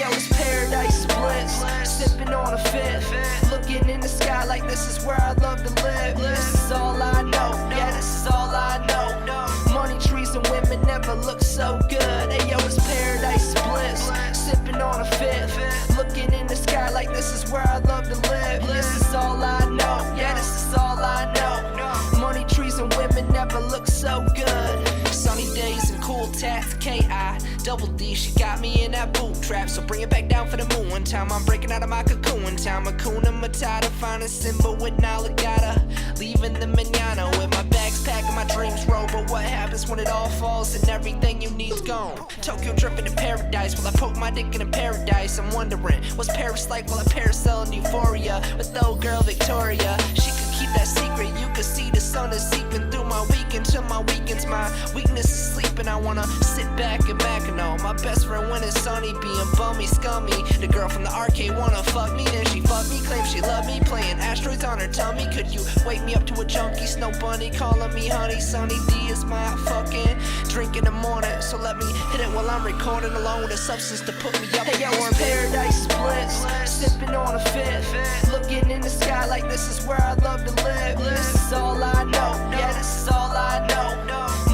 yo, it's paradise splits. Sipping on a fifth. Looking in the sky like this is where I love to live. This is all I know. Yeah, this is all I know. Money, trees, and women never look so good. Hey, yo, it's paradise splits. Sipping on a fifth. Looking in the sky like this is where I love to live. This is all I know. Yeah, this is all I know. Money, trees, and women never look so good. Sunny days and cool tats, K.I. Double D, she got me in that boot trap. So bring it back down for the moon one time. I'm breaking out of my cocoon time. Hakuna Matata, find a symbol with Nalagata. Leaving the manana with my bags packed and my dreams roll. But what happens when it all falls and everything you need's gone? Tokyo dripping in paradise. Will I poke my dick in a paradise? I'm wondering, what's Paris like while I parasail in euphoria with the old girl Victoria? She could keep that secret. You could see the sun is seeping through my weekend till my weekends. My weakness is sleeping. I wanna sit back and back and all. My best friend when it's sunny, being bummy, scummy. The girl from the arcade wanna fuck me, then she fuck me, claim she love me, playing asteroids on her tummy. Could you wake me up to a junkie, snow bunny, calling me honey? Sunny D is my fucking drink in the morning, so let me hit it while I'm recording along with a substance to put me up. Hey yo, it's paradise splits, sipping on a fifth. Looking in the sky like this is where I love to live. This is all I know. Yeah, this is all I know.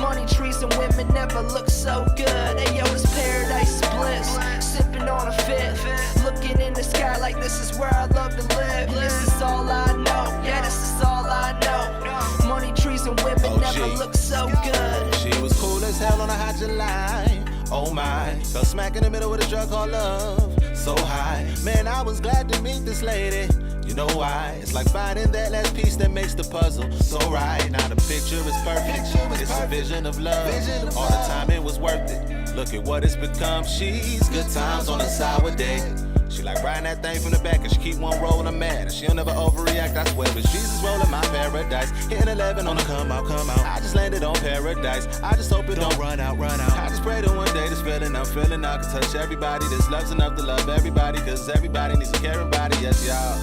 Money, trees, and women never look so good. Hey yo, it's paradise splits, sipping on a fifth. Looking in the sky like this is where I love to live. This is all I know. Yeah, this is all I know. Money, trees, and women never look so good. She was cool as hell on a hot July. Oh my, fell smack in the middle with a drug called love. So high, man, I was glad to meet this lady. You know why? It's like finding that last piece that makes the puzzle so right. Now the picture is perfect. It's a vision of love. All the time it was worth it. Look at what it's become. She's good times on a sour day. She like riding that thing from the back and she keep one rolling, I'm mad. And she'll never overreact, I swear. But Jesus rolling my paradise. Hitting 11 on the come out. I just landed on paradise. I just hope it don't run out. I just pray that one day this feeling I'm feeling I can touch everybody. This love's enough to love everybody. Cause everybody needs a caring body, yes y'all.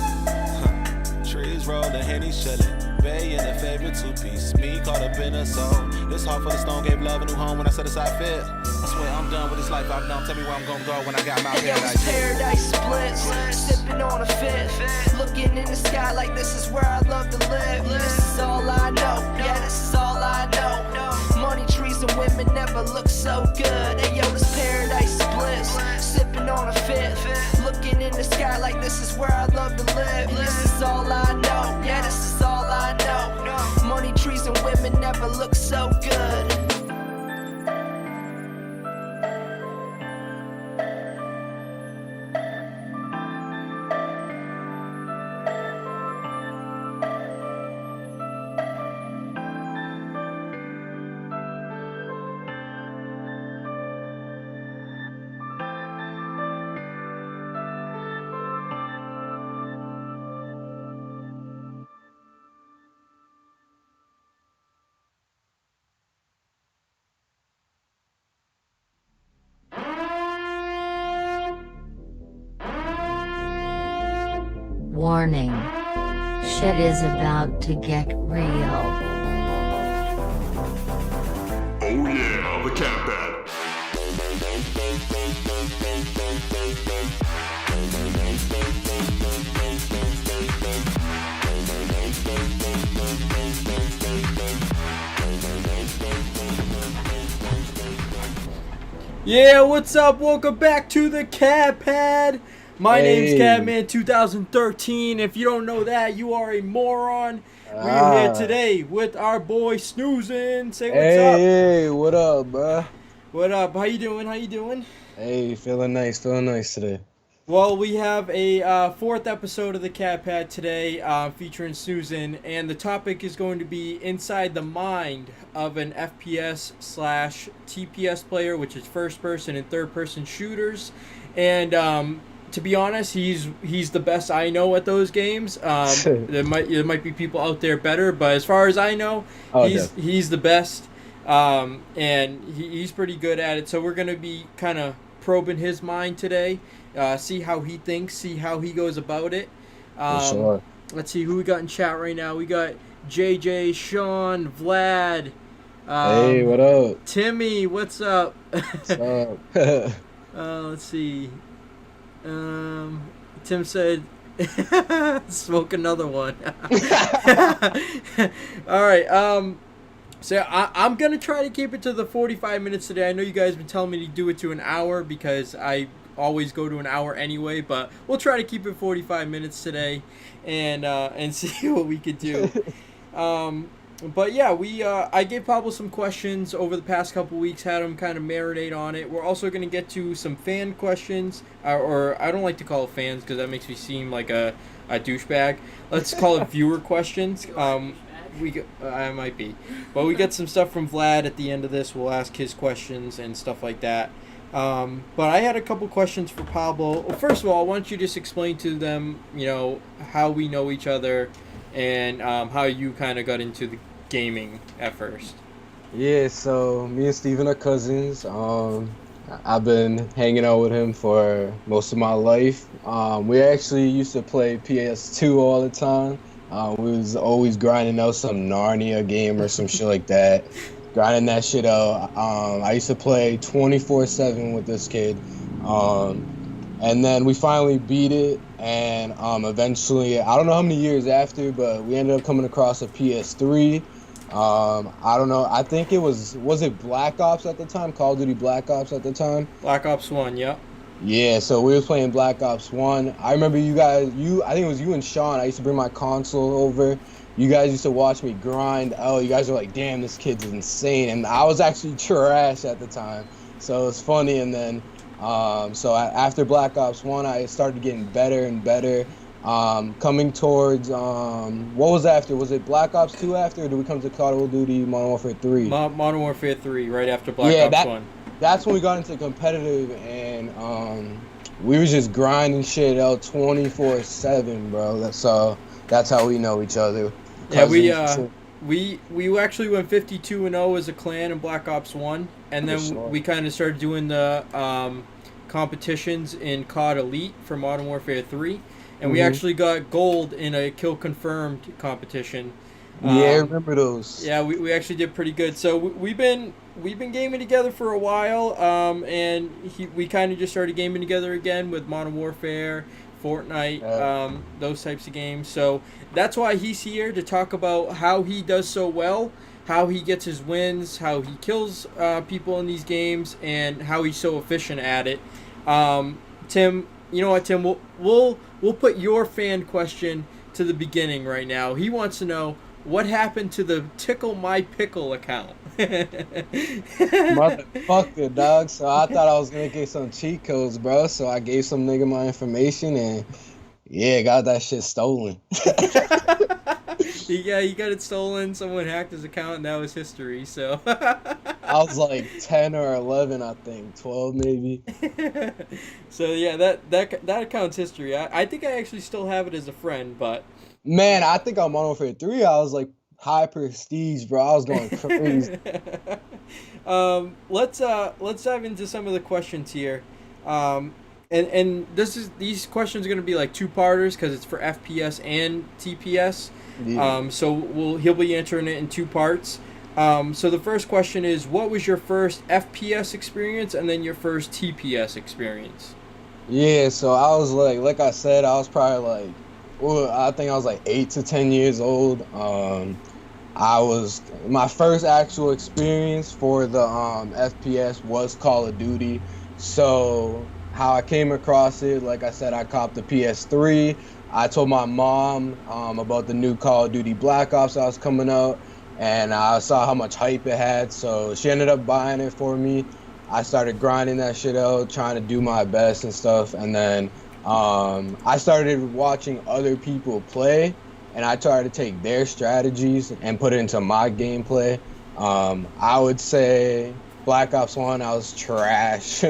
Trees rolling, Henny chillin'. Bay in the favorite two-piece. Me caught up in a soul. This heart for the stone gave love a new home when I set aside fear. I swear I'm done with this life I've known. Tell me where I'm gonna go when I got my paradise. Paradise splits, sipping on a fifth. Looking in the sky like this is where I love to live. This is all I know. Yeah, this is all I know. Money, trees, and women never look so good. Hey yo, this paradise splits, sipping on a fifth. Looking in the sky like this is where I love to live. This is all I know. Yeah, this is all I know. Money, trees, and women never look so good. Warning. Shit is about to get real. Oh yeah, the CADPAD. Yeah, what's up? Welcome back to the CADPAD. My name's Cadman 2013. If you don't know that, you are a moron. We're here today with our boy Snoozin. Say what's up. Hey, what up, bruh? What up? How you doing? Hey, feeling nice today. Well, we have a fourth episode of the CADPAD today featuring Snoozin, and the topic is going to be inside the mind of an FPS slash TPS player, which is first person and third person shooters. And to be honest, he's the best I know at those games. There might be people out there better, but as far as I know, he's the best, and he's pretty good at it. So we're gonna be kind of probing his mind today, see how he thinks, see how he goes about it. Sure. Let's see who we got in chat right now. We got JJ, Sean, Vlad. Hey, what up? Timmy, what's up? What's up? Let's see. Tim said, smoke another one. All right. So I'm going to try to keep it to the 45 minutes today. I know you guys have been telling me to do it to an hour because I always go to an hour anyway, but we'll try to keep it 45 minutes today and see what we could do. But yeah, I gave Pablo some questions over the past couple weeks, had him kind of marinate on it. We're also going to get to some fan questions, or I don't like to call it fans because that makes me seem like a douchebag. Let's call it viewer questions. I might be, but we got some stuff from Vlad at the end of this. We'll ask his questions and stuff like that. But I had a couple questions for Pablo. Well, first of all, why don't you just explain to them, how we know each other and how you kind of got into the gaming at first. Yeah, so me and Steven are cousins. I've been hanging out with him for most of my life. We actually used to play PS2 all the time. We was always grinding out some Narnia game or some shit like that. Grinding that shit out. I used to play 24/7 with this kid. And then we finally beat it, and eventually, I don't know how many years after, but we ended up coming across a PS3. I don't know, I think it was it Black Ops at the time? Call of Duty Black Ops at the time? Black Ops 1, yeah. Yeah, so we was playing Black Ops 1. I remember I think it was you and Sean, I used to bring my console over. You guys used to watch me grind. Oh, you guys were like, damn, this kid's insane. And I was actually trash at the time. So it's funny, and then so after Black Ops 1, I started getting better and better. Coming towards, what was after? Was it Black Ops 2 after, or did we come to Call of Duty Modern Warfare 3? Modern Warfare 3, right after Black Ops 1. That's when we got into competitive, and we was just grinding shit out 24/7, bro. So that's how we know each other. Yeah, we actually went 52-0 as a clan in Black Ops 1, and then we kind of started doing the competitions in COD Elite for Modern Warfare 3, and we actually got gold in a kill confirmed competition. Yeah, I remember those. Yeah, we actually did pretty good. So we've been gaming together for a while, and we kind of just started gaming together again with Modern Warfare, Fortnite, those types of games. So that's why he's here, to talk about how he does so well, how he gets his wins, how he kills people in these games, and how he's so efficient at it. Tim, you know what, Tim? We'll put your fan question to the beginning right now. He wants to know what happened to the Tickle My Pickle account. Motherfucker, dog. So I thought I was gonna get some cheat codes, bro. So I gave some nigga my information, and yeah, got that shit stolen. Yeah, he got it stolen. Someone hacked his account, and that was history. So I was like 10 or 11, I think, 12 maybe. So yeah, that account's history. I think I actually still have it as a friend, but man, I think on Modern Warfare 3, I was like high prestige, bro. I was going crazy. Let's dive into some of the questions here. And these questions are going to be like two-parters because it's for FPS and TPS. Yeah. So he'll be answering it in two parts. So the first question is, what was your first FPS experience and then your first TPS experience? Yeah, so I was like I said, I was probably like, I think I was like 8 to 10 years old. My first actual experience for the FPS was Call of Duty. So how I came across it, like I said, I copped the PS3. I told my mom about the new Call of Duty Black Ops that was coming out, and I saw how much hype it had, so she ended up buying it for me. I started grinding that shit out, trying to do my best and stuff, and then I started watching other people play, and I tried to take their strategies and put it into my gameplay. I would say Black Ops 1, I was trash.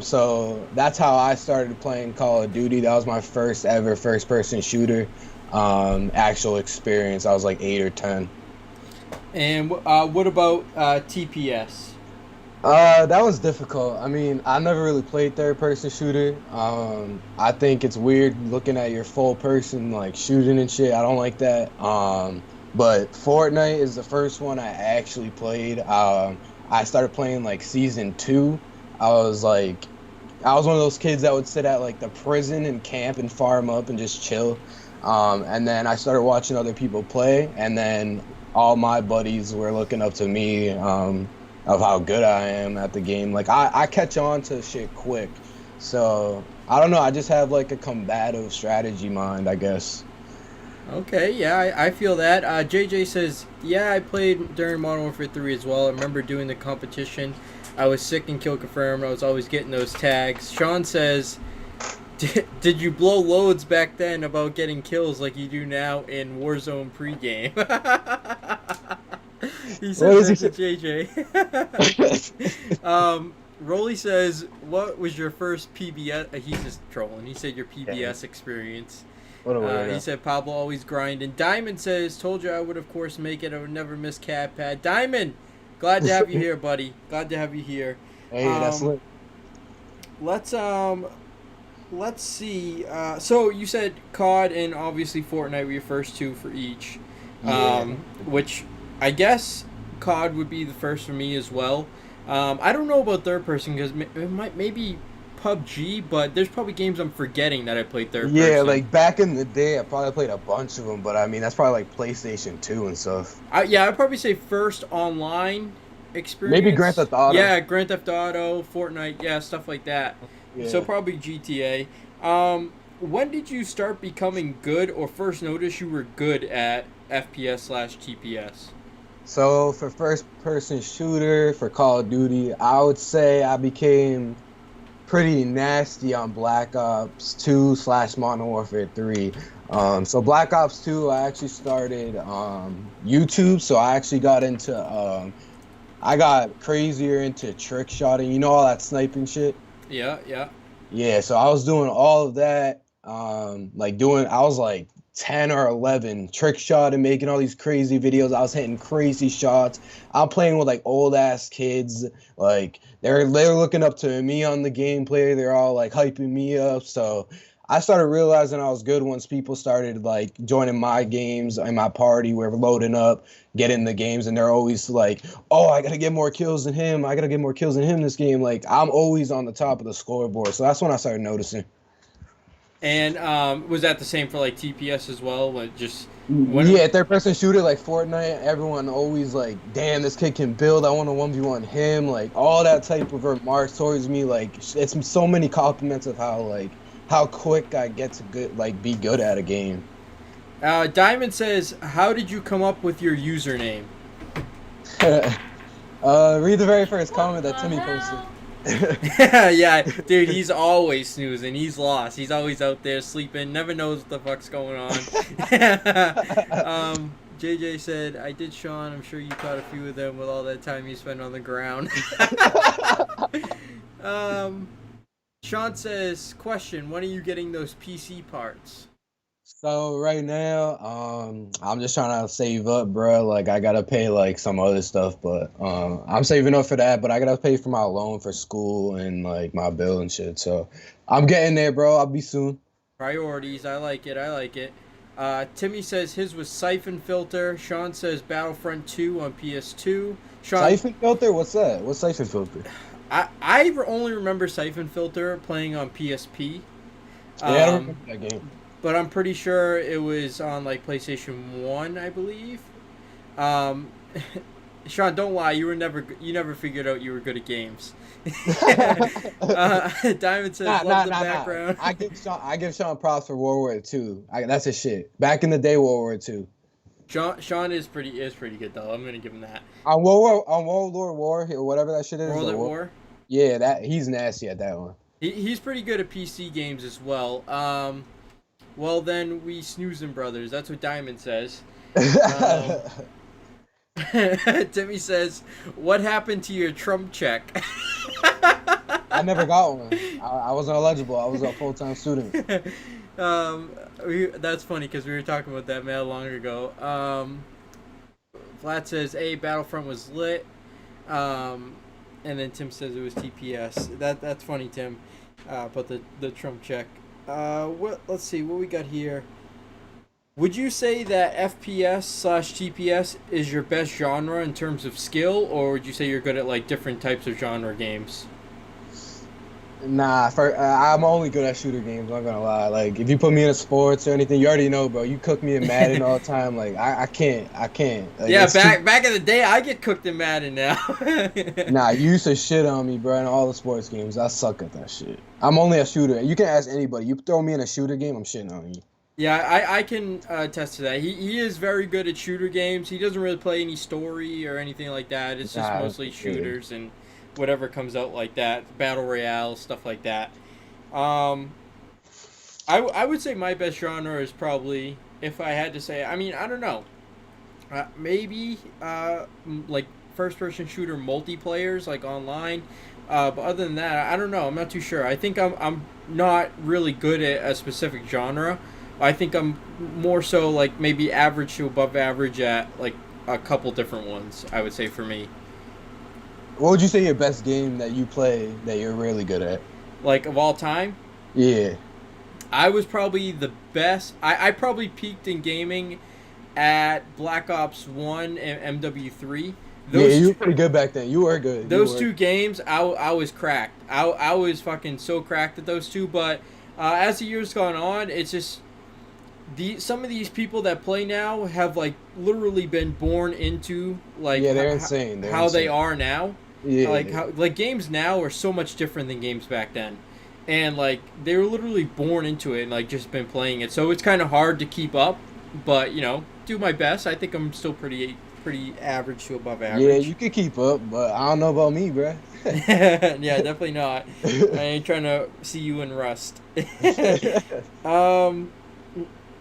So that's how I started playing Call of Duty. That was my first ever first-person shooter actual experience. I was like 8 or 10. And what about TPS? That was difficult. I mean, I never really played third-person shooter. I think it's weird looking at your full person, like, shooting and shit. I don't like that. But Fortnite is the first one I actually played. I started playing, like, Season 2. I was, like, I was one of those kids that would sit at like the prison and camp and farm up and just chill. And then I started watching other people play, and then all my buddies were looking up to me of how good I am at the game. Like I catch on to shit quick. So I don't know, I just have like a combative strategy mind, I guess. Okay, yeah, I feel that. JJ says, yeah, I played during Modern Warfare 3 as well. I remember doing the competition. I was sick and kill confirmed. I was always getting those tags. Sean says, did you blow loads back then about getting kills like you do now in Warzone pregame? He says that to JJ. Rolly says, what was your first PBS? He's just trolling. He said your PBS experience. He said Pablo always grinding. Diamond says, told you I would of course make it. I would never miss CADPAD. Diamond, glad to have you here, buddy. Glad to have you here. Hey, that's lit. Let's see. So you said COD and obviously Fortnite were your first two for each. Which I guess COD would be the first for me as well. I don't know about third person because it might maybe PUBG, but there's probably games I'm forgetting that I played third person. Yeah, like back in the day, I probably played a bunch of them, but I mean, that's probably like PlayStation 2 and stuff. I'd probably say first online experience. Maybe Grand Theft Auto. Yeah, Grand Theft Auto, Fortnite, yeah, stuff like that. Yeah. So probably GTA. When did you start becoming good or first notice you were good at FPS/TPS? So for first person shooter, for Call of Duty, I would say I became pretty nasty on Black Ops 2/Modern Warfare 3. So Black Ops 2, I actually started YouTube, so I actually got into, I got crazier into trick shotting, you know, all that sniping shit? Yeah. Yeah, so I was doing all of that, I was like 10 or 11 trick shot and making all these crazy videos. I was hitting crazy shots. I'm playing with like old ass kids. Like they're looking up to me on the gameplay. They're all like hyping me up. So I started realizing I was good once people started like joining my games and my party. We're loading up, getting the games, and they're always like, "Oh, I gotta get more kills than him. I gotta get more kills than him this game." Like I'm always on the top of the scoreboard. So that's when I started noticing. And was that the same for like TPS as well? Like just third person shooter like Fortnite, everyone always like, damn, this kid can build, I want to 1v1 him, like all that type of remarks towards me. Like it's so many compliments of how quick I get to be good at a game. Diamond says, how did you come up with your username? Read the very first comment that Timmy posted. Yeah, dude, he's always snoozing. He's lost. He's always out there sleeping. Never knows what the fuck's going on. JJ said, I did, Sean. I'm sure you caught a few of them with all that time you spent on the ground. Sean says, question, when are you getting those PC parts? So right now, I'm just trying to save up, bro. Like I gotta pay like some other stuff, but I'm saving up for that. But I gotta pay for my loan for school and like my bill and shit. So I'm getting there, bro. I'll be soon. Priorities. I like it. Timmy says his was Siphon Filter. Sean says Battlefront 2 on PS2. Sean, Siphon Filter? What's that? What's Siphon Filter? I only remember Siphon Filter playing on PSP. Yeah, I don't remember that game. But I'm pretty sure it was on like PlayStation 1, I believe. Sean, don't lie. You never figured out you were good at games. Diamond says, love the background. I give Sean props for World War II. That's his shit. Back in the day, World War II. Sean is pretty good though. I'm gonna give him that. On World War or whatever that shit is. World at War. Yeah, he's nasty at that one. He's pretty good at PC games as well. Well, then we Snoozin brothers. That's what Diamond says. Timmy says, what happened to your Trump check? I never got one. I wasn't eligible. I was a full-time student. That's funny because we were talking about that mail long ago. Flat says, hey, Battlefront was lit. And then Tim says it was TPS. That's funny, Tim, about the Trump check. Let's see what we got here. Would you say that FPS/TPS is your best genre in terms of skill, or would you say you're good at like different types of genre games? Nah, I'm only good at shooter games. I'm not gonna lie. Like, if you put me in sports or anything, you already know, bro. You cook me in Madden all the time. Like, I can't. Like, Yeah, it's back in the day, I get cooked in Madden now. Nah, you used to shit on me, bro, in all the sports games. I suck at that shit. I'm only a shooter. You can ask anybody. You throw me in a shooter game, I'm shitting on you. Yeah, I can attest to that. He is very good at shooter games. He doesn't really play any story or anything like that. It's just mostly shooters and whatever comes out like that, battle royale, stuff like that. I would say my best genre is probably, if I had to say, I mean, I don't know, maybe like first person shooter multiplayers like online. But other than that, I don't know. I'm not too sure. I think I'm not really good at a specific genre. I think I'm more so like maybe average to above average at like a couple different ones, I would say, for me. What would you say your best game that you play that you're really good at? Like of all time? Yeah. I was probably the best. I probably peaked in gaming at Black Ops 1 and MW3. Yeah, you were pretty good back then. You were good. Those two games, I was cracked. I was fucking so cracked at those two. But as the years gone on, it's just some of these people that play now have like literally been born into like they're insane. How they are now. Yeah. Like games now are so much different than games back then. And like they were literally born into it and like just been playing it. So it's kind of hard to keep up, but you know, do my best. I think I'm still pretty average to above average. Yeah, you can keep up, but I don't know about me, bruh. Yeah, definitely not. I ain't trying to see you in Rust.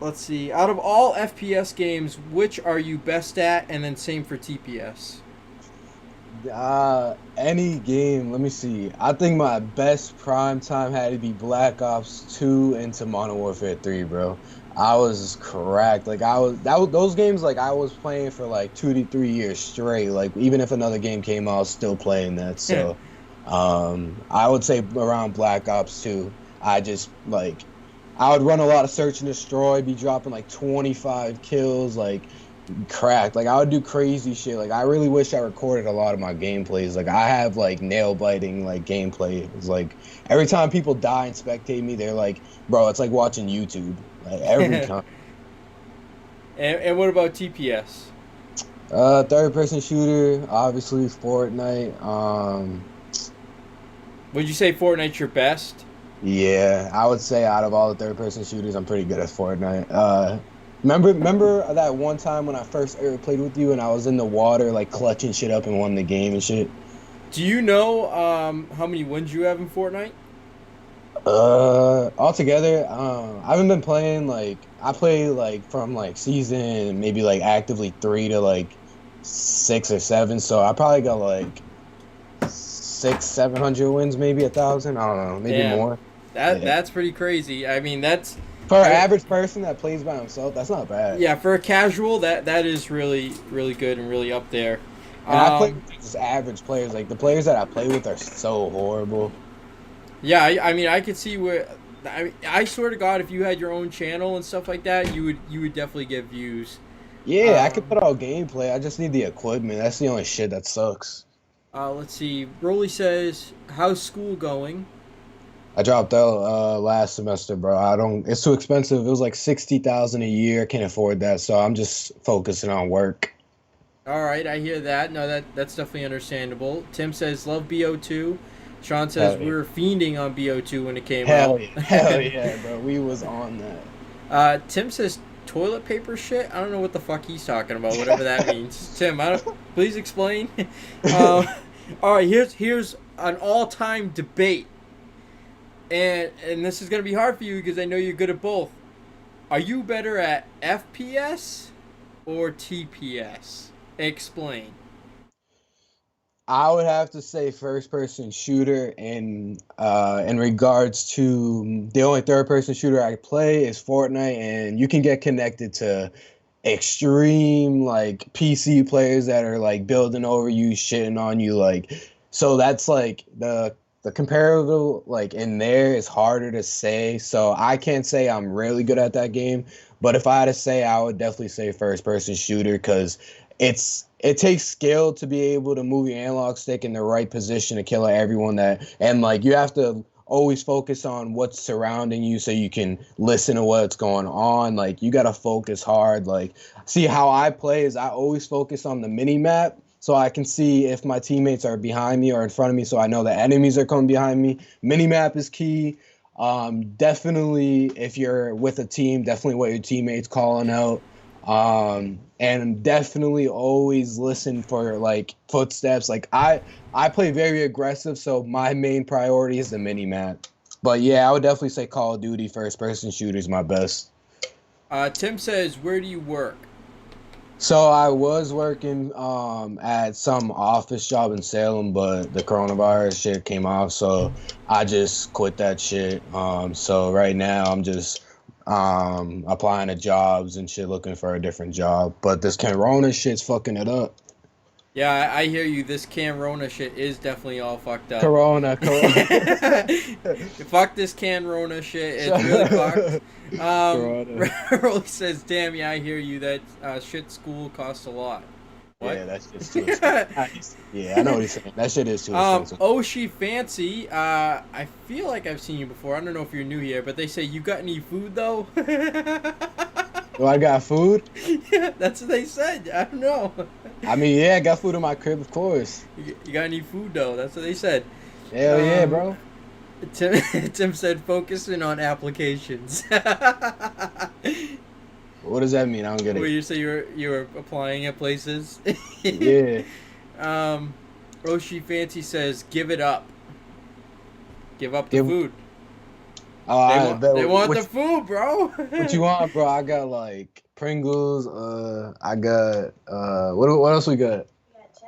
Let's see. Out of all FPS games, which are you best at? And then same for TPS. Any game. Let me see. I think my best prime time had to be Black Ops 2 into Modern Warfare 3, bro. I was cracked. Like those games. Like I was playing for like 2 to 3 years straight. Like even if another game came out, I was still playing that. So, I would say around Black Ops 2. I just like. I would run a lot of search and destroy, be dropping like 25 kills, like cracked. Like I would do crazy shit. Like I really wish I recorded a lot of my gameplays. Like I have like nail biting like gameplay. It's like every time people die and spectate me, they're like, bro, it's like watching YouTube. Like every time. And what about TPS? Third person shooter, obviously Fortnite. Would you say Fortnite's your best? Yeah, I would say out of all the third-person shooters, I'm pretty good at Fortnite. Remember that one time when I first ever played with you and I was in the water, like, clutching shit up and won the game and shit? Do you know how many wins you have in Fortnite? Altogether, I haven't been playing, like, I play, like, from, like, season, maybe, like, actively 3 to, like, 6 or 7, so I probably got, like, 600-700 wins, maybe 1,000. I don't know, maybe more. That's pretty crazy. I mean, that's for an average person that plays by himself. That's not bad. Yeah, for a casual, that is really good and really up there. And I play with just average players. Like the players that I play with are so horrible. Yeah, I mean, I could see where. I swear to God, if you had your own channel and stuff like that, you would definitely get views. Yeah, I could put out gameplay. I just need the equipment. That's the only shit that sucks. Let's see. Broly says, "How's school going?" I dropped out last semester, bro. It's too expensive. It was like $60,000 a year. I can't afford that, so I'm just focusing on work. All right, I hear that. No, that's definitely understandable. Tim says, "Love BO2." Sean says, "We were fiending on BO2 when it came out." Hell yeah, bro. We was on that. Tim says, "Toilet paper shit." I don't know what the fuck he's talking about. Whatever that means. Tim, please explain. All right, here's an all-time debate. And this is going to be hard for you because I know you're good at both. Are you better at FPS or TPS? Explain. I would have to say first-person shooter in regards to the only third-person shooter I play is Fortnite, and you can get connected to extreme, like, PC players that are, like, building over you, shitting on you, like, so that's, like, the comparable, like, in there is harder to say, so I can't say I'm really good at that game, but if I had to say, I would definitely say first-person shooter, because it takes skill to be able to move your analog stick in the right position to kill everyone and, like, you have to always focus on what's surrounding you so you can listen to what's going on. Like, you got to focus hard. Like, see, how I play is I always focus on the mini map so I can see if my teammates are behind me or in front of me, so I know the enemies are coming behind me. Mini map is key. Definitely, if you're with a team, definitely what your teammates calling out. And definitely always listen for like footsteps. Like, I play very aggressive, so my main priority is the mini map. But yeah, I would definitely say Call of Duty first person shooter is my best. Tim says, where do you work? So I was working at some office job in Salem, but the coronavirus shit came off, so I just quit that shit. So right now I'm just applying to jobs and shit, looking for a different job. But this corona shit's fucking it up. Yeah, I hear you. This Can-Rona shit is definitely all fucked up. Corona. Fuck this Can-Rona shit. It's really fucked. Rolly says, damn, yeah, I hear you. That shit school costs a lot. What? Yeah, that's just too expensive. Yeah, I know what he's saying. That shit is too expensive. Oh, she fancy. I feel like I've seen you before. I don't know if you're new here, but they say, you got any food, though? Do I got food? Yeah, that's what they said. I don't know. I mean, yeah, I got food in my crib, of course. You got any food, though? That's what they said. Hell yeah, bro. Tim said, focusing on applications. What does that mean? I don't get it. Where you say you were applying at places? Yeah. Roshi Fancy says, give it up. Give up the food. They want the food, bro. What you want, bro? I got like Pringles. I got what else we got?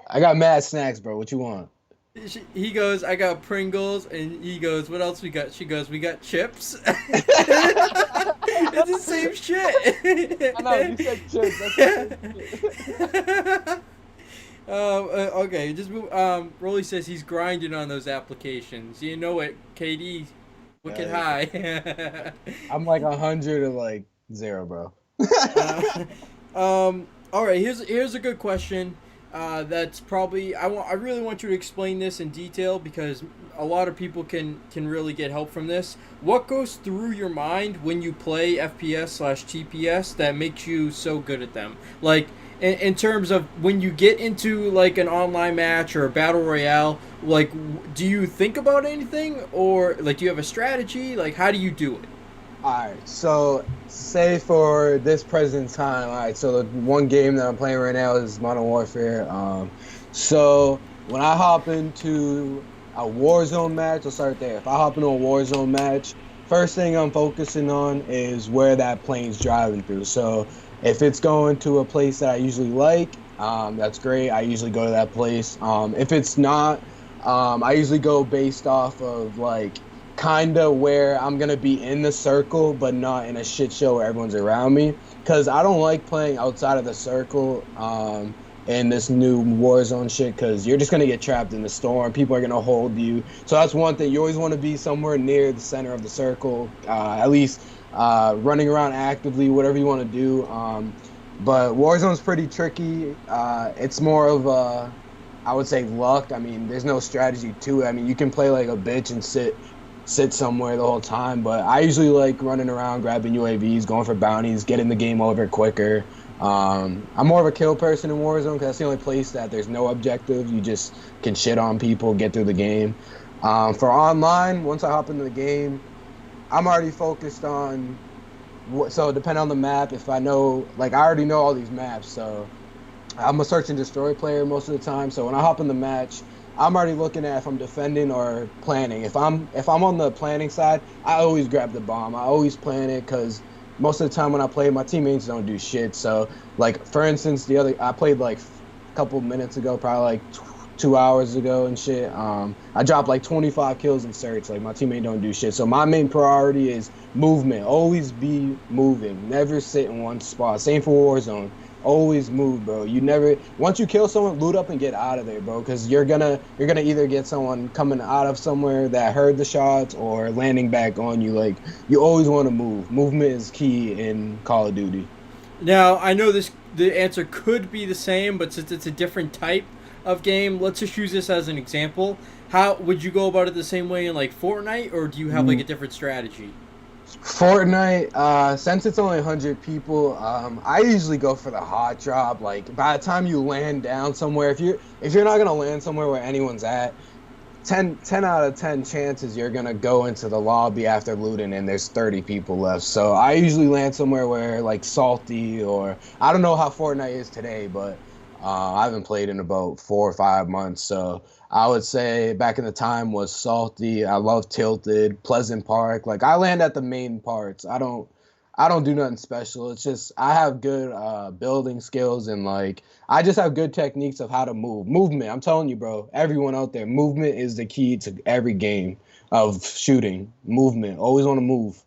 I got mad snacks, bro. What you want? He goes, I got Pringles, and he goes, what else we got? She goes, we got chips. It's the same shit. I know, you said chips. That's okay, just move. Rolly says he's grinding on those applications. You know it, KD, wicked high. I'm like 100 or like 0, bro. All right, here's a good question. That's probably I really want you to explain this in detail because a lot of people can really get help from this. What goes through your mind when you play FPS/TPS that makes you so good at them? Like in terms of when you get into like an online match or a battle royale, like do you think about anything or like do you have a strategy? Like how do you do it? Alright, so say for this present time, alright, so the one game that I'm playing right now is Modern Warfare. So when I hop into a Warzone match, I'll start there. If I hop into a Warzone match, first thing I'm focusing on is where that plane's driving through. So if it's going to a place that I usually like, that's great. I usually go to that place. If it's not, I usually go based off of like kind of where I'm going to be in the circle, but not in a shit show where everyone's around me. Because I don't like playing outside of the circle in this new Warzone shit, because you're just going to get trapped in the storm. People are going to hold you. So that's one thing. You always want to be somewhere near the center of the circle, at least running around actively, whatever you want to do. But Warzone's pretty tricky. It's more of a, I would say, luck. I mean, there's no strategy to it. I mean, you can play like a bitch and sit somewhere the whole time, but I usually like running around, grabbing UAVs, going for bounties, getting the game over quicker. I'm more of a kill person in Warzone because that's the only place that there's no objective. You just can shit on people, get through the game. For online, once I hop into the game, I'm already focused on so depending on the map, if I know, like I already know all these maps, so I'm a search and destroy player most of the time. So when I hop in the match, I'm already looking at if I'm defending or planning. If I'm on the planning side, I always grab the bomb. I always plan it because most of the time when I play, my teammates don't do shit. So, like, for instance, I played like a couple minutes ago, probably like 2 hours ago and shit. I dropped like 25 kills in search. Like, my teammate don't do shit. So my main priority is movement. Always be moving. Never sit in one spot. Same for Warzone. Always move, bro. You never, once you kill someone, loot up and get out of there, bro, because you're gonna either get someone coming out of somewhere that heard the shots or landing back on you. Like, you always want to move. Movement is key in Call of Duty. Now, I know the answer could be the same, but since it's a different type of game, let's just use this as an example. How would you go about it the same way in like Fortnite, or do you have like a different strategy? Fortnite, since it's only 100 people, I usually go for the hot drop. Like by the time you land down somewhere, if you're not gonna land somewhere where anyone's at, 10 out of 10 chances you're gonna go into the lobby after looting and there's 30 people left. So I usually land somewhere where like salty, or I don't know how Fortnite is today, but I haven't played in about 4 or 5 months. So I would say back in the time was salty. I love Tilted, Pleasant Park. Like I land at the main parts. I don't do nothing special. It's just I have good building skills, and like I just have good techniques of how to move. Movement. I'm telling you, bro. Everyone out there, movement is the key to every game of shooting. Movement. Always want to move.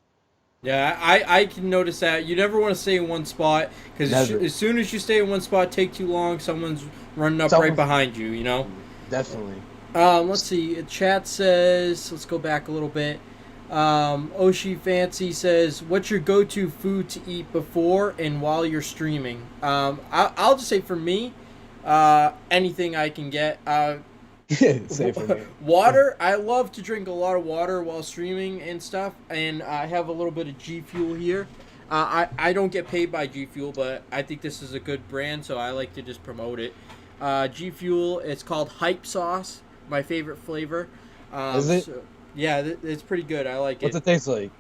Yeah, I can notice that. You never want to stay in one spot, because as soon as you stay in one spot, take too long, someone's running up right behind you, you know? Definitely. Let's see. Chat says, let's go back a little bit. Oshi Fancy says, what's your go-to food to eat before and while you're streaming? I'll just say for me, anything I can get. Same for me. Water. I love to drink a lot of water while streaming and stuff, and I have a little bit of G Fuel here. I don't get paid by G Fuel, but I think this is a good brand, so I like to just promote it. G Fuel, it's called Hype Sauce, my favorite flavor. Is it? So, yeah, it's pretty good. I like it. What's it taste like?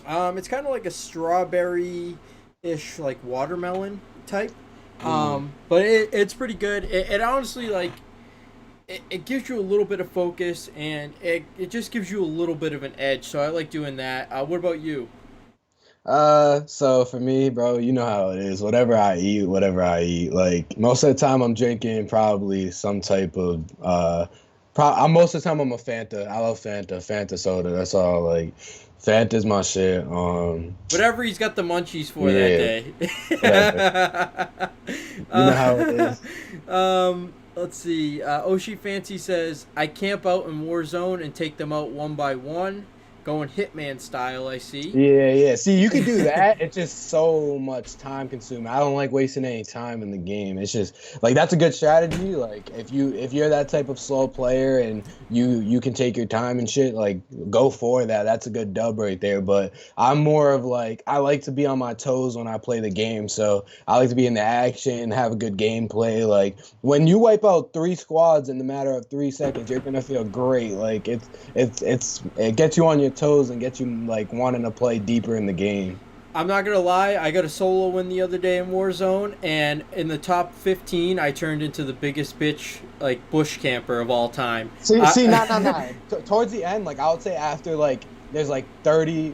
It's kind of like a strawberry-ish, like watermelon type. But it's pretty good. It honestly, like, it gives you a little bit of focus, and it just gives you a little bit of an edge. So I like doing that. What about you? So for me, bro, you know how it is. Whatever I eat. Like most of the time, I'm drinking probably some type of most of the time I'm a Fanta. I love Fanta soda. That's all. Like Fanta's my shit. Whatever he's got the munchies for that day. You know how it is. Let's see. Oshi Fancy says, I camp out in Warzone and take them out one by one. Going Hitman style, I see. Yeah. See, you can do that. It's just so much time consuming. I don't like wasting any time in the game. It's just like that's a good strategy. Like if you're that type of slow player and you can take your time and shit, like go for that. That's a good dub right there. But I'm more of like I like to be on my toes when I play the game. So I like to be in the action, have a good gameplay. Like when you wipe out 3 squads in the matter of 3 seconds, you're gonna feel great. Like it gets you on your toes and get you like wanting to play deeper in the game. I'm not gonna lie, I got a solo win the other day in Warzone, and in the top 15 I turned into the biggest bitch like bush camper of all time. Nah. Towards the end, like I would say after like there's like 30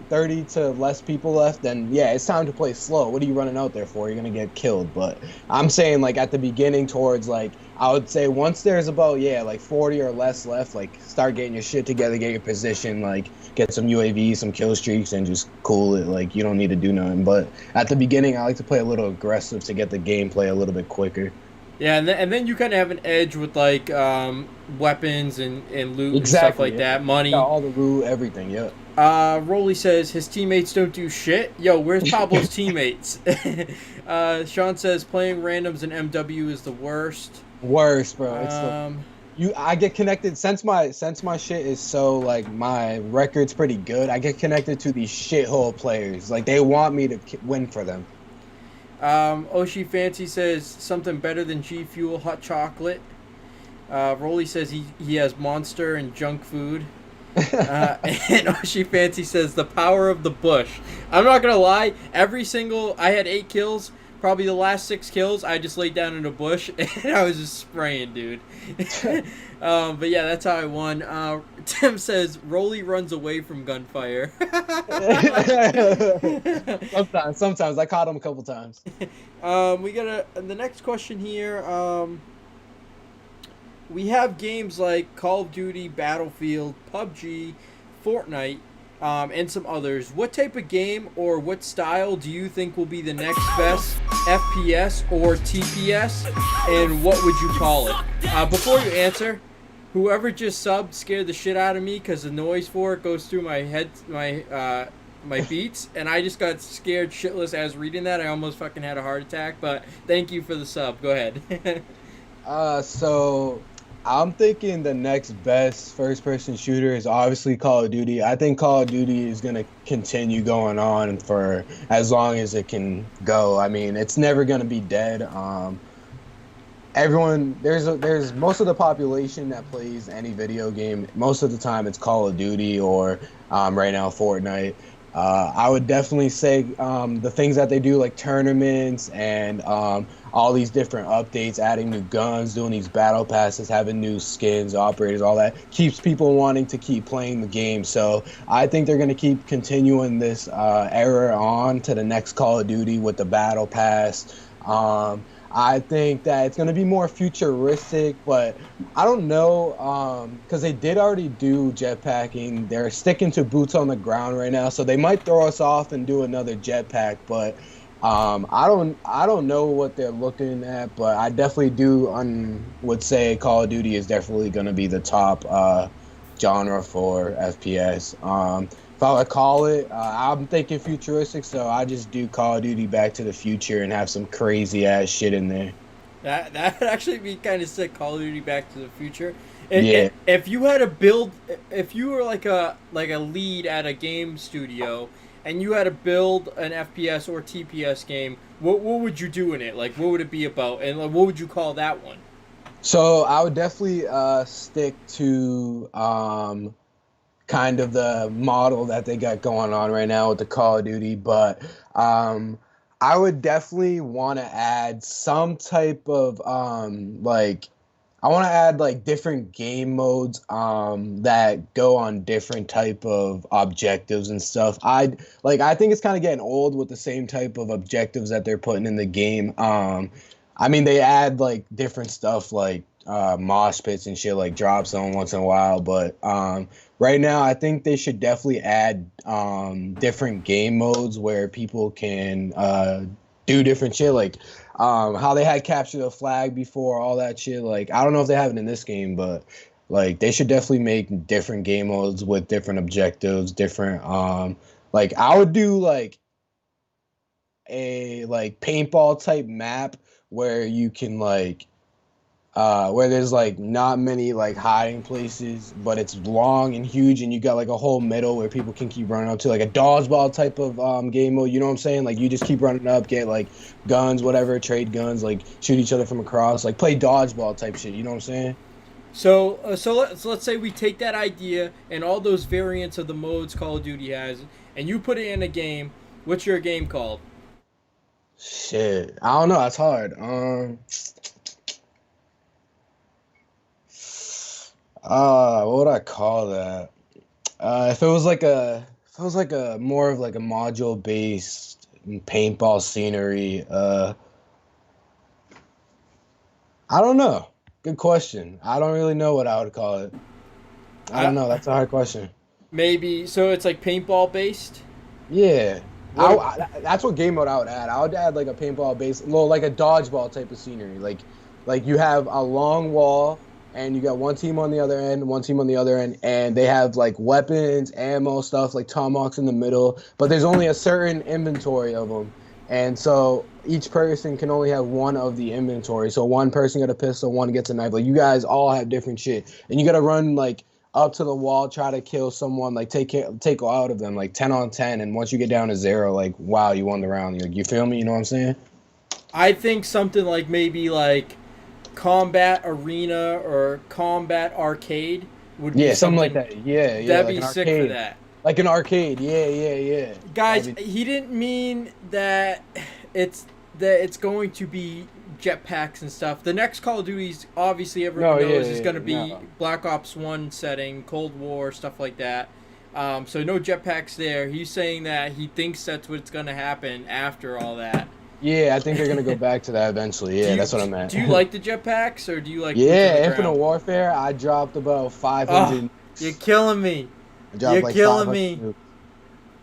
to less people left, then yeah, it's time to play slow. What are you running out there for? You're gonna get killed. But I'm saying like at the beginning towards like I would say once there's about like 40 or less left, like start getting your shit together, get your position, like get some UAVs, some kill streaks, and just cool it. Like you don't need to do nothing. But at the beginning, I like to play a little aggressive to get the gameplay a little bit quicker. Yeah, and then you kind of have an edge with like weapons and loot and stuff like that, money. Got all the loot, everything. Yeah. Rolly says his teammates don't do shit. Yo, where's Pablo's teammates? Sean says playing randoms in MW is the worst. Worst, bro. I get connected since my shit is so like my record's pretty good. I get connected to these shithole players. Like they want me to win for them. Oshi Fancy says something better than G Fuel hot chocolate. Rolly says he has Monster and junk food. And Oshi Fancy says the power of the bush. I'm not gonna lie, I had 8 kills. Probably the last 6 kills, I just laid down in a bush and I was just spraying, dude. But yeah, that's how I won. Tim says Rolly runs away from gunfire. Sometimes I caught him a couple times. We got the next question here. We have games like Call of Duty, Battlefield, PUBG, Fortnite, and some others. What type of game or what style do you think will be the next best FPS or TPS, and what would you call it? Before you answer, whoever just subbed scared the shit out of me because the noise for it goes through my head, my beats, and I just got scared shitless as reading that. I almost fucking had a heart attack, but thank you for the sub. Go ahead. So I'm thinking the next best first-person shooter is obviously Call of Duty. I think Call of Duty is going to continue going on for as long as it can go. I mean, it's never going to be dead. Everyone, there's most of the population that plays any video game. Most of the time, it's Call of Duty or right now Fortnite. I would definitely say the things that they do, like tournaments and all these different updates, adding new guns, doing these battle passes, having new skins, operators, all that, keeps people wanting to keep playing the game. So I think they're going to keep continuing this era on to the next Call of Duty with the battle pass. I think that it's going to be more futuristic, but I don't know, because they did already do jetpacking. They're sticking to boots on the ground right now, so they might throw us off and do another jetpack, but I don't know what they're looking at, but I definitely would say Call of Duty is definitely going to be the top genre for FPS. If I would call it, I'm thinking futuristic, so I just do Call of Duty Back to the Future and have some crazy ass shit in there. That'd actually be kind of sick. Call of Duty Back to the Future. Yeah. If you had to build, if you were like a lead at a game studio, and you had to build an FPS or TPS game, what would you do in it? Like, what would it be about, and like, what would you call that one? So I would definitely stick to kind of the model that they got going on right now with the Call of Duty, but I would definitely want to add some type of I want to add like different game modes that go on different type of objectives and stuff. I think it's kind of getting old with the same type of objectives that they're putting in the game. I mean, they add like different stuff like mosh pits and shit, like drop zone once in a while, but right now I think they should definitely add different game modes where people can do different shit, like how they had capture the flag before, all that shit. Like, I don't know if they have it in this game, but like they should definitely make different game modes with different objectives, different like I would do like a paintball type map where you can like where there's like not many like hiding places, but it's long and huge, and you got like a whole middle where people can keep running up to, like a dodgeball type of game mode. You know what I'm saying? Like you just keep running up, get like guns, whatever, trade guns, like shoot each other from across, like play dodgeball type shit. You know what I'm saying? So let's say we take that idea and all those variants of the modes Call of Duty has, and you put it in a game. What's your game called? Shit, I don't know. That's hard. What would I call that? If it was like a more of like a module based paintball scenery, I don't know. Good question. I don't really know what I would call it. I don't know. That's a hard question. Maybe so it's like paintball based. Yeah. That's what game mode I would add. I would add like a paintball based, like a dodgeball type of scenery. Like you have a long wall, and you got one team on the other end, one team on the other end, and they have like weapons, ammo, stuff like tomahawks in the middle, but there's only a certain inventory of them. And so each person can only have one of the inventory. So one person got a pistol, one gets a knife. Like you guys all have different shit. And you got to run like up to the wall, try to kill someone, like take out of them, like 10 on 10. And once you get down to 0, like, wow, you won the round. Like, you feel me? You know what I'm saying? I think something like maybe like Combat Arena or Combat Arcade would be something like that. Yeah, that'd like be sick for that. Like an arcade. Yeah. Guys, he didn't mean that it's going to be jetpacks and stuff. The next Call of Duty's obviously everyone knows is going to be Black Ops 1 setting, Cold War, stuff like that. So no jetpacks there. He's saying that he thinks that's what's going to happen after all that. Yeah, I think they're gonna go back to that eventually. Yeah, that's what I meant. Do you like the jetpacks, or do you like? Yeah, Infinite Warfare. I dropped about 500. You're killing me. You're killing me.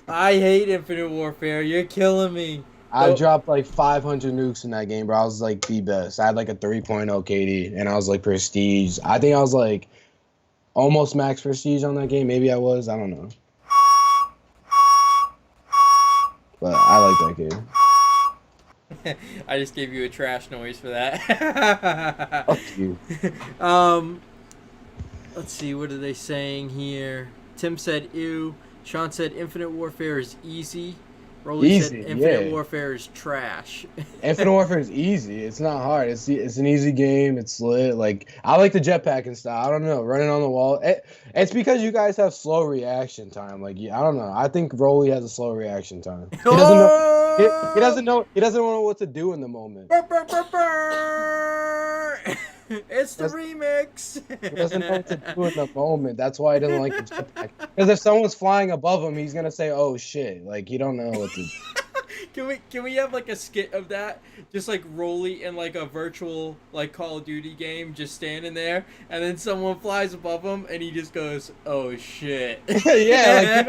I hate Infinite Warfare. You're killing me. I dropped like 500 nukes in that game, bro. I was like the best. I had like a 3.0 KD, and I was like prestige. I think I was like almost max prestige on that game. Maybe I was. I don't know. But I like that game. I just gave you a trash noise for that. Fuck you. Let's see, what are they saying here? Tim said, ew. Sean said, Infinite Warfare is easy. Rolly said, Infinite Warfare is trash. Infinite Warfare is easy. It's not hard. It's an easy game. It's lit. Like, I like the jetpack and stuff. I don't know, running on the wall. It's because you guys have slow reaction time. Like, I don't know. I think Rolly has a slow reaction time. He doesn't know. He doesn't know. He doesn't know what to do in the moment. It's the remix. He doesn't know what to do in the moment. That's why he doesn't like the jetpack. Because if someone's flying above him, he's gonna say, "Oh shit!" Like, he don't know what to do. Can we have like a skit of that? Just like Rolly in like a virtual like Call of Duty game, just standing there, and then someone flies above him, and he just goes, "Oh shit!" Yeah, like, you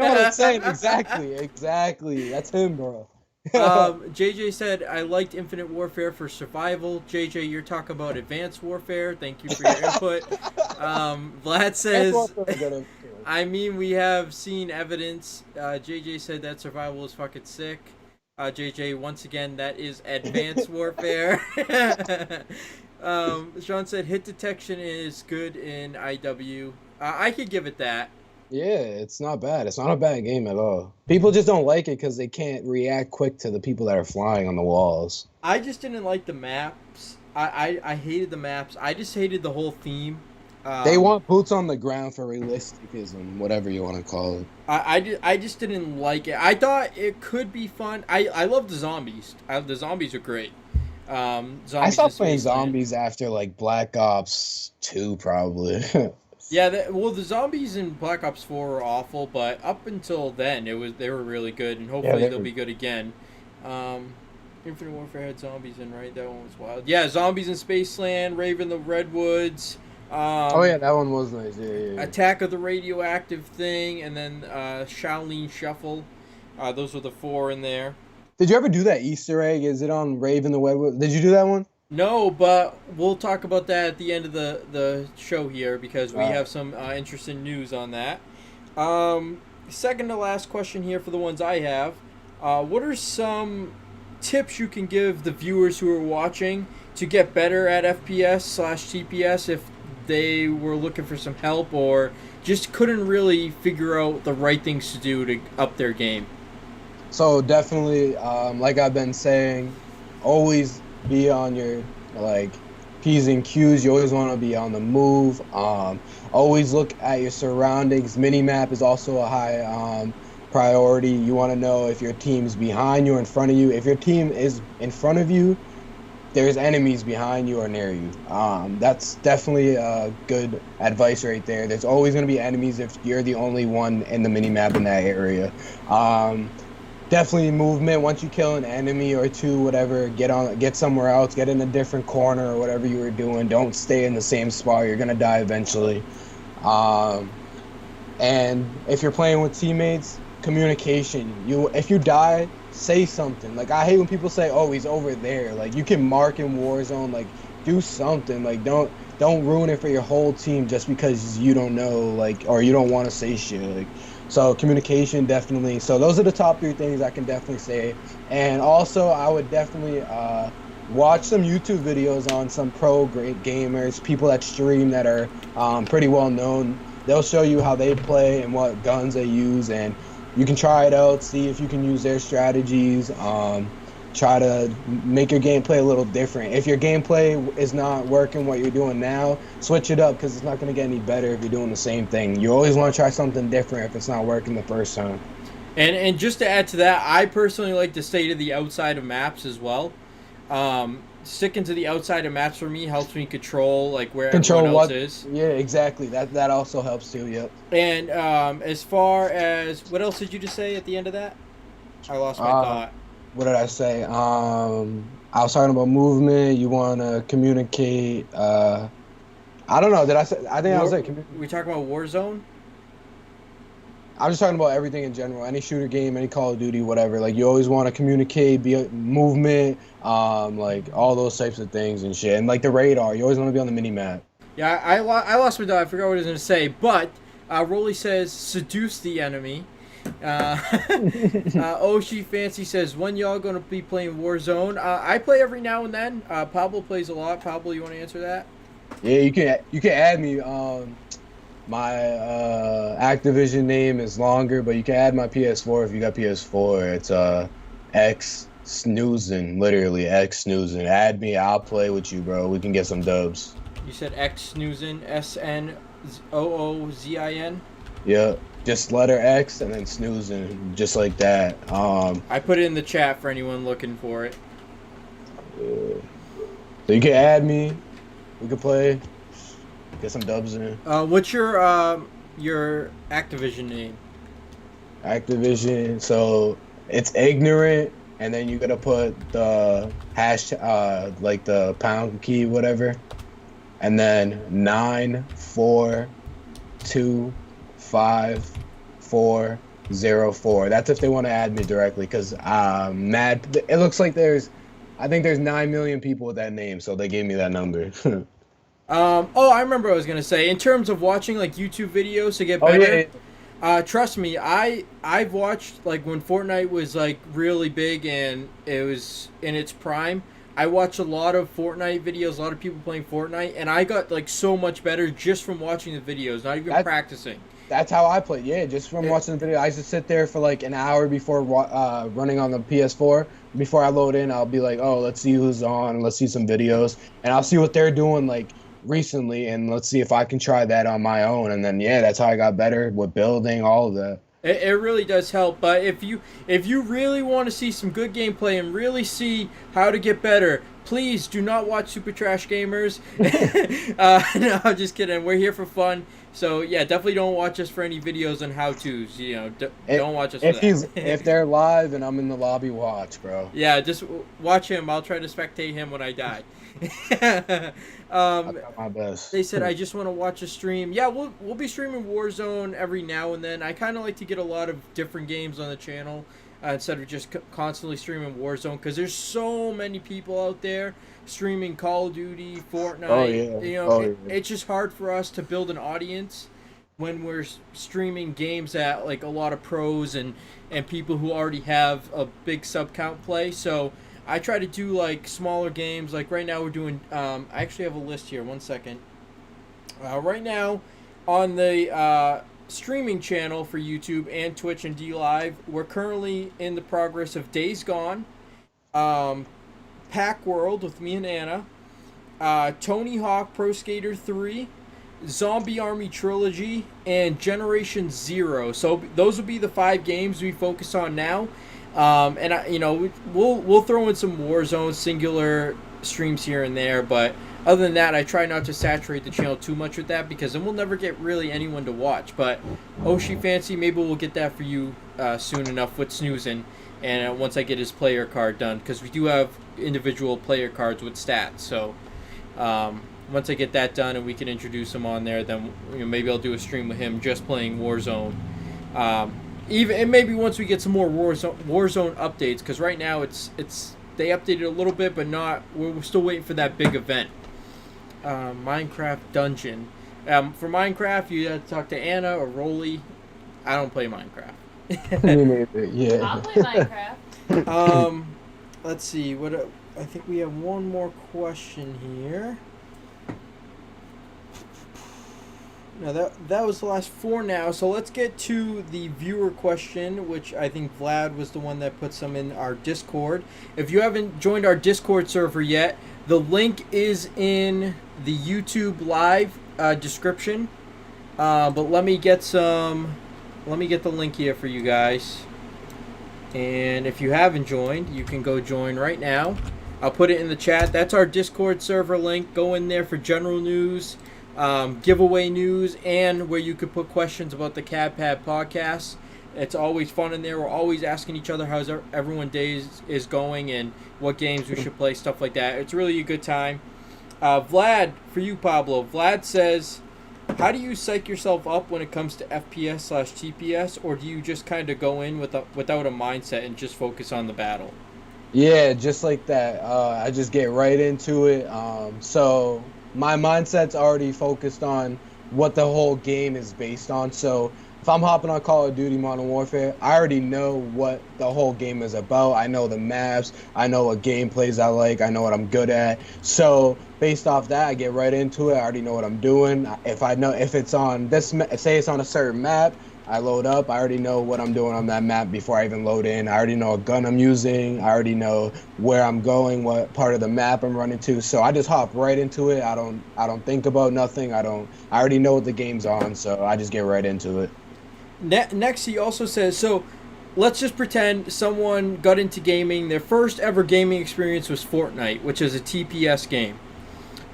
know what I'm saying? Exactly. That's him, bro. JJ said, I liked Infinite Warfare for survival. JJ, you're talking about Advanced Warfare. Thank you for your input. Vlad says, I mean, we have seen evidence. JJ said that survival is fucking sick. JJ, once again, that is Advanced Warfare. Sean said, hit detection is good in IW. I could give it that. Yeah, it's not bad. It's not a bad game at all. People just don't like it because they can't react quick to the people that are flying on the walls. I just didn't like the maps. I hated the maps. I just hated the whole theme. They want boots on the ground for realisticism, whatever you want to call it. I just didn't like it. I thought it could be fun. I love the zombies. The zombies are great. I stopped playing zombies after like Black Ops 2 probably. Yeah, the zombies in Black Ops 4 were awful, but up until then, they were really good, and hopefully they'll be good again. Infinite Warfare had zombies in, right? That one was wild. Yeah, zombies in Spaceland, Raven the Redwoods. Oh yeah, that one was nice. Yeah. Attack of the Radioactive Thing, and then Shaolin Shuffle. Those were the 4 in there. Did you ever do that Easter egg? Is it on Raven the Redwood? Did you do that one? No, but we'll talk about that at the end of the show here because we have some interesting news on that. Second to last question here for the ones I have. What are some tips you can give the viewers who are watching to get better at FPS/TPS if they were looking for some help or just couldn't really figure out the right things to do to up their game? So definitely, like I've been saying, always be on your P's and Q's. You always want to be on the move. Always look at your surroundings. Minimap is also a high priority. You want to know if your team's behind you or in front of you. If your team is in front of you, there's enemies behind you or near you. That's definitely good advice right there. There's always going to be enemies if you're the only one in the minimap in that area. Definitely movement. Once you kill an enemy or two, whatever, get somewhere else, get in a different corner or whatever you were doing. Don't stay in the same spot. You're gonna die eventually. And if you're playing with teammates, communication. If you die, say something. Like, I hate when people say, "Oh, he's over there." Like, you can mark in Warzone. Like, do something. Like, don't ruin it for your whole team just because you don't know, or you don't want to say shit. So communication, definitely. So those are the top 3 things I can definitely say. And also, I would definitely watch some YouTube videos on some great gamers, people that stream that are pretty well known. They'll show you how they play and what guns they use, and you can try it out, see if you can use their strategies. Try to make your gameplay a little different. If your gameplay is not working what you're doing now, switch it up because it's not going to get any better if you're doing the same thing. You always want to try something different if it's not working the first time. And just to add to that, I personally like to stay to the outside of maps as well. Sticking to the outside of maps for me helps me control where everyone else is. Yeah, exactly. That also helps too. Yep. And as far as what else did you just say at the end of that? I lost my thought. What did I say? I was talking about movement. You want to communicate. I don't know. Did I say? I think I was like. We talking about Warzone? I'm just talking about everything in general. Any shooter game, any Call of Duty, whatever. Like, you always want to communicate, be movement, all those types of things and shit. And the radar, you always want to be on the mini map. Yeah, I lost my thought. I forgot what I was gonna say. But Rolly says seduce the enemy. Oshi Fancy says, when y'all going to be playing Warzone? I play every now and then. Pablo plays a lot. Pablo, you want to answer that? Yeah, you can add me. My Activision name is longer, but you can add my PS4 if you got PS4. It's X Snoozin, literally X Snoozin. Add me, I'll play with you, bro. We can get some dubs. You said X Snoozin, SNOOZIN? Yep, just letter X and then Snoozin, just like that. I put it in the chat for anyone looking for it. So you can add me. We can play. Get some dubs in. What's your Activision name? Activision. So it's ignorant, and then you gotta put the hash, like the pound key, whatever, and then 9425404. That's if they want to add me directly, cause mad. It looks like I think there's 9 million people with that name, so they gave me that number. I remember what I was gonna say. In terms of watching like YouTube videos to get better, trust me, I've watched like when Fortnite was like really big and it was in its prime. I watched a lot of Fortnite videos, a lot of people playing Fortnite, and I got like so much better just from watching the videos, not even practicing. That's how I play. Yeah, just from watching the video. I used to sit there for like an hour before running on the PS4. Before I load in, I'll be like, oh, let's see who's on. Let's see some videos, and I'll see what they're doing like recently, and let's see if I can try that on my own. And then that's how I got better with building, all of that. It really does help, but if you really want to see some good gameplay and really see how to get better, please do not watch Super Trash Gamers. No, I'm just kidding. We're here for fun. So yeah, definitely don't watch us for any videos on how-tos. You know, don't watch us for that. If they're live and I'm in the lobby, watch, bro. Yeah, just watch him. I'll try to spectate him when I die. I'll try my best. They said I just want to watch a stream. Yeah, we'll be streaming Warzone every now and then. I kind of like to get a lot of different games on the channel instead of just constantly streaming Warzone, because there's so many people out there streaming Call of Duty, Fortnite. Oh, yeah. You know, it's just hard for us to build an audience when we're streaming games that like a lot of pros and people who already have a big sub count play. So I try to do like smaller games. Like right now we're doing, I actually have a list here, 1 second. Right now on the streaming channel for YouTube and Twitch and D Live, we're currently in the progress of Days Gone, Pack World with me and Anna, Tony Hawk Pro Skater 3, Zombie Army Trilogy, and Generation Zero. So those will be the 5 games we focus on now. And we'll throw in some Warzone singular streams here and there, but other than that, I try not to saturate the channel too much with that, because then we'll never get really anyone to watch. But Oshi Fancy, maybe we'll get that for you soon enough with Snoozin, and once I get his player card done, because we do have individual player cards with stats. So once I get that done and we can introduce him on there, then maybe I'll do a stream with him just playing Warzone. And maybe once we get some more Warzone updates, because right now it's they updated a little bit, but not. We're still waiting for that big event. Minecraft Dungeon. For Minecraft, you have to talk to Anna or Rolly. I don't play Minecraft. Yeah. I'll play Minecraft. Let's see. I think we have one more question here. Now that was the last 4 now, so let's get to the viewer question, which I think Vlad was the one that put some in our Discord. If you haven't joined our Discord server yet, the link is in the YouTube live description. But let me get the link here for you guys. And if you haven't joined, you can go join right now. I'll put it in the chat. That's our Discord server link. Go in there for general news, giveaway news, and where you could put questions about the CADPAD podcast. It's always fun in there. We're always asking each other how's everyone's day is going and what games we should play, stuff like that. It's really a good time. Vlad, for you, Pablo. Vlad says, how do you psych yourself up when it comes to FPS/TPS, or do you just kind of go in without a mindset and just focus on the battle? Yeah, just like that. I just get right into it. So my mindset's already focused on what the whole game is based on. So if I'm hopping on Call of Duty Modern Warfare, I already know what the whole game is about. I know the maps. I know what gameplays I like. I know what I'm good at. So based off that, I get right into it. I already know what I'm doing. If I know if it's on this, say it's on a certain map, I load up. I already know what I'm doing on that map before I even load in. I already know what gun I'm using. I already know where I'm going, what part of the map I'm running to. So I just hop right into it. I don't think about nothing. I already know what the game's on, so I just get right into it. Next, he also says, so let's just pretend someone got into gaming. Their first ever gaming experience was Fortnite, which is a TPS game.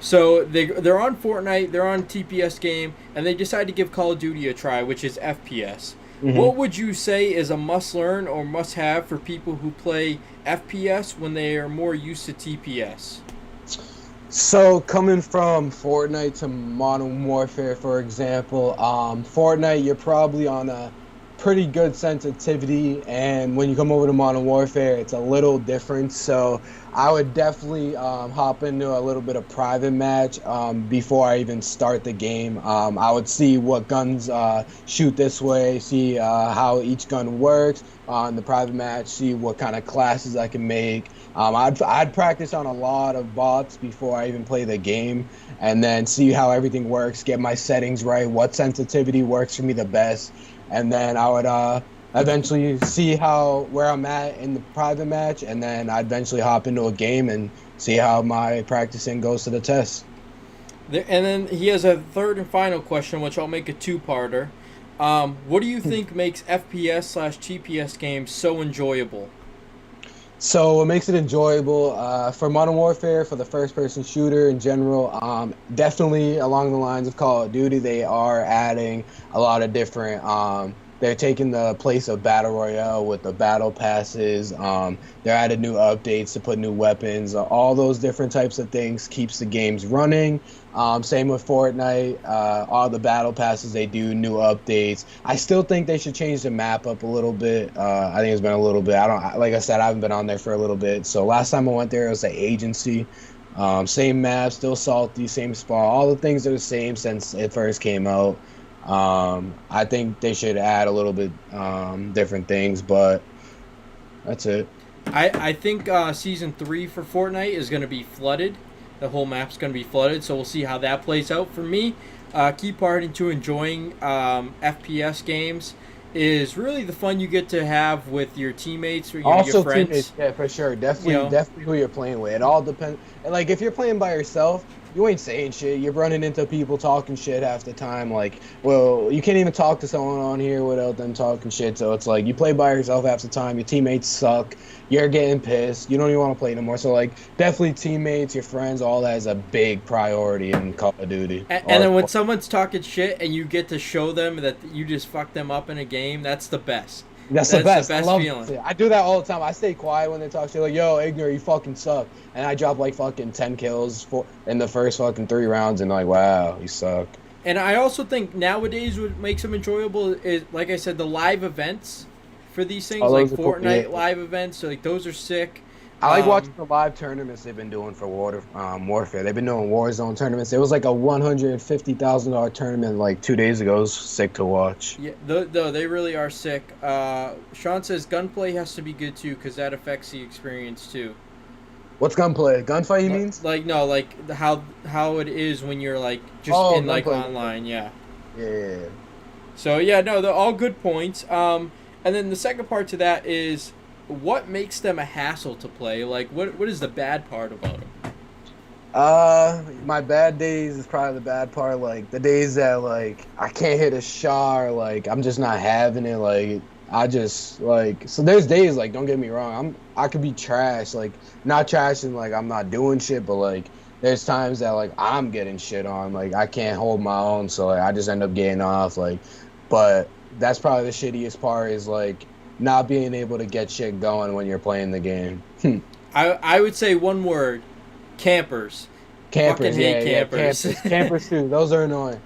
So they're on Fortnite, they're on TPS game, and they decide to give Call of Duty a try, which is FPS. Mm-hmm. What would you say is a must-learn or must-have for people who play FPS when they are more used to TPS? So coming from Fortnite to Modern Warfare, for example, Fortnite, you're probably on a pretty good sensitivity, and when you come over to Modern Warfare, it's a little different. So I would definitely hop into a little bit of private match before I even start the game. I would see what guns shoot this way, see how each gun works on the private match, see what kind of classes I can make. I'd practice on a lot of bots before I even play the game, and then see how everything works, get my settings right, what sensitivity works for me the best, and then I would eventually see where I'm at in the private match, and then I'd eventually hop into a game and see how my practicing goes to the test. And then he has a third and final question, which I'll make a two-parter. What do you think makes FPS/TPS games so enjoyable? So what makes it enjoyable for Modern Warfare, for the first-person shooter in general, definitely along the lines of Call of Duty, they are adding a lot of different they're taking the place of Battle Royale with the battle passes. They're adding new updates to put new weapons. All those different types of things keeps the games running. Same with Fortnite. All the battle passes, they do new updates. I still think they should change the map up a little bit. I think it's been a little bit. Like I said, I haven't been on there for a little bit. So last time I went there, it was the Agency. Same map, still salty, same spawn. All the things are the same since it first came out. I think they should add a little bit different things, but that's it. I think Season 3 for Fortnite is going to be flooded. The whole map's going to be flooded, so we'll see how that plays out. For me, key part into enjoying FPS games is really the fun you get to have with your teammates or your friends. Teammates, yeah, for sure. Definitely who you're playing with. It all depends. Like, if you're playing by yourself, you ain't saying shit. You're running into people talking shit half the time. Like, well, you can't even talk to someone on here without them talking shit. So it's like you play by yourself half the time. Your teammates suck. You're getting pissed. You don't even want to play anymore. So, like, definitely teammates, your friends, all that is a big priority in Call of Duty. And then when someone's talking shit and you get to show them that you just fucked them up in a game, that's the best. That's the best. I love feeling. I do that all the time. I stay quiet when they talk shit. Like, yo, Ignor, you fucking suck. And I drop like fucking 10 kills in the first fucking 3 rounds, and like, wow, you suck. And I also think nowadays what makes them enjoyable is, like I said, the live events for these things, like Fortnite live events. So like those are sick. I like watching the live tournaments they've been doing for Warfare. They've been doing Warzone tournaments. It was like a $150,000 tournament like 2 days ago. It was sick to watch. Yeah, they really are sick. Sean says gunplay has to be good too because that affects the experience too. What's gunplay? Gunfight, you mean? Like no, like how it is when you're like just in like online, yeah. Yeah. So yeah, no, they're all good points. And then the second part to that is, what makes them a hassle to play? Like, what is the bad part about them? My bad days is probably the bad part. Like, the days that, like, I can't hit a shot or, like, I'm just not having it. Like, I just, like, so there's days, like, don't get me wrong. I could be trash. Like, not trash and, like, I'm not doing shit, but, like, there's times that, like, I'm getting shit on. Like, I can't hold my own, so, like, I just end up getting off. Like, but that's probably the shittiest part is, like, not being able to get shit going when you're playing the game. I would say one word: campers. Campers, fucking hate campers. Yeah, campers too. Those are annoying.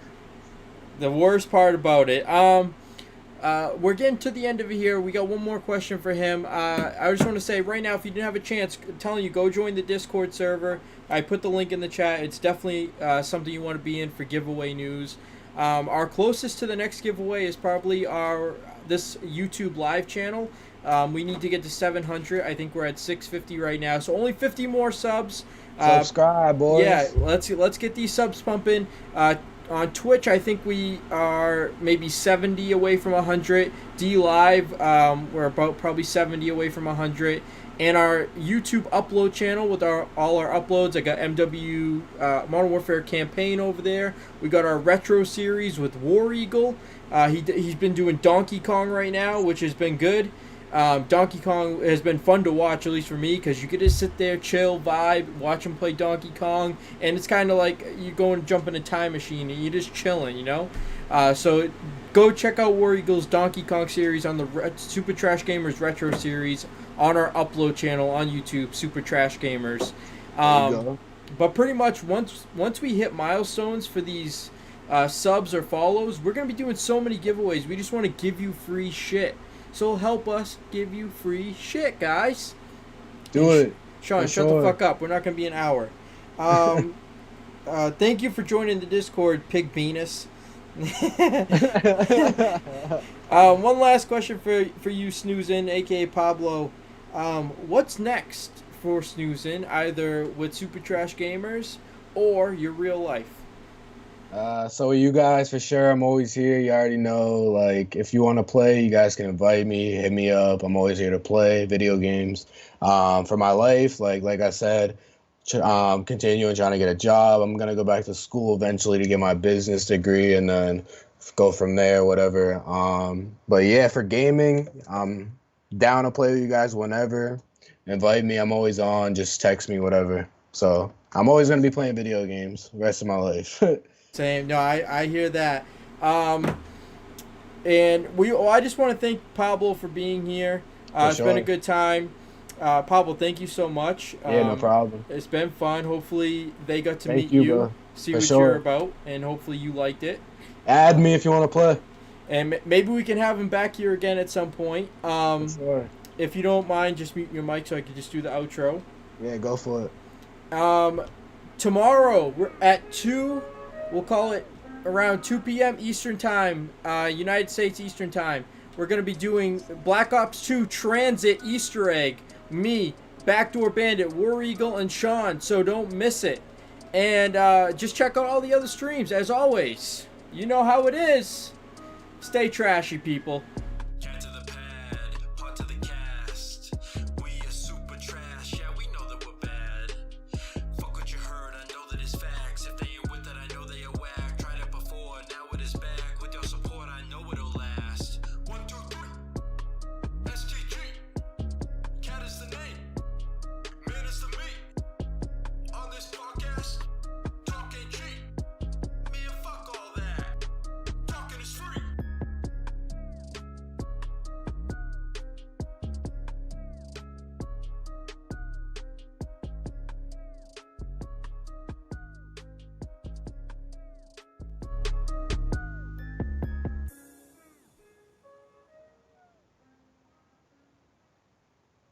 The worst part about it. We're getting to the end of it here. We got one more question for him. I just want to say right now, if you didn't have a chance, I'm telling you, go join the Discord server. I put the link in the chat. It's definitely something you want to be in for giveaway news. Our closest to the next giveaway is probably this YouTube live channel. We need to get to 700. I think we're at 650 right now, so only 50 more subs. Subscribe, boys. Yeah, let's get these subs pumping. On Twitch, I think we are maybe 70 away from 100. D Live, we're about probably 70 away from 100. And our YouTube upload channel with all our uploads, I got MW Modern Warfare Campaign over there. We got our retro series with War Eagle. He's been doing Donkey Kong right now, which has been good. Donkey Kong has been fun to watch, at least for me, because you could just sit there, chill, vibe, watch him play Donkey Kong, and it's kind of like you go and jump in a time machine and you're just chilling, you know? So go check out War Eagle's Donkey Kong series on the Super Trash Gamers Retro series on our upload channel on YouTube, Super Trash Gamers. But pretty much once we hit milestones for these subs or follows, we're going to be doing so many giveaways. We just want to give you free shit. So help us give you free shit, guys. Do it. Sean, shut the fuck up. We're not going to be an hour. Thank you for joining the Discord, Pig Venus. One last question for you, Snoozin, a.k.a. Pablo. What's next for Snoozin, either with Super Trash Gamers or your real life? So you guys, for sure, I'm always here. You already know, like, if you want to play, you guys can invite me, hit me up. I'm always here to play video games. For my life, like I said, continuing trying to get a job. I'm going to go back to school eventually to get my business degree and then go from there, whatever. But yeah, for gaming, I'm down to play with you guys whenever. Invite me. I'm always on. Just text me, whatever. So I'm always going to be playing video games the rest of my life. Same. No, I hear that. And I just want to thank Pablo for being here. It's been a good time. Pablo, thank you so much. Yeah, no problem. It's been fun. Hopefully they got to Thank meet you, bro. see For what sure. you're about, and hopefully you liked it. Add me if you want to play. And maybe we can have him back here again at some point. For sure. If you don't mind, just mute your mic so I can just do the outro. Yeah, go for it. Tomorrow, we're at 2, we'll call it around 2 p.m. Eastern Time, United States Eastern Time. We're going to be doing Black Ops 2 Transit Easter Egg. Me, Backdoor Bandit, War Eagle, and Sean, so don't miss it. And just check out all the other streams, as always. You know how it is. Stay trashy, people.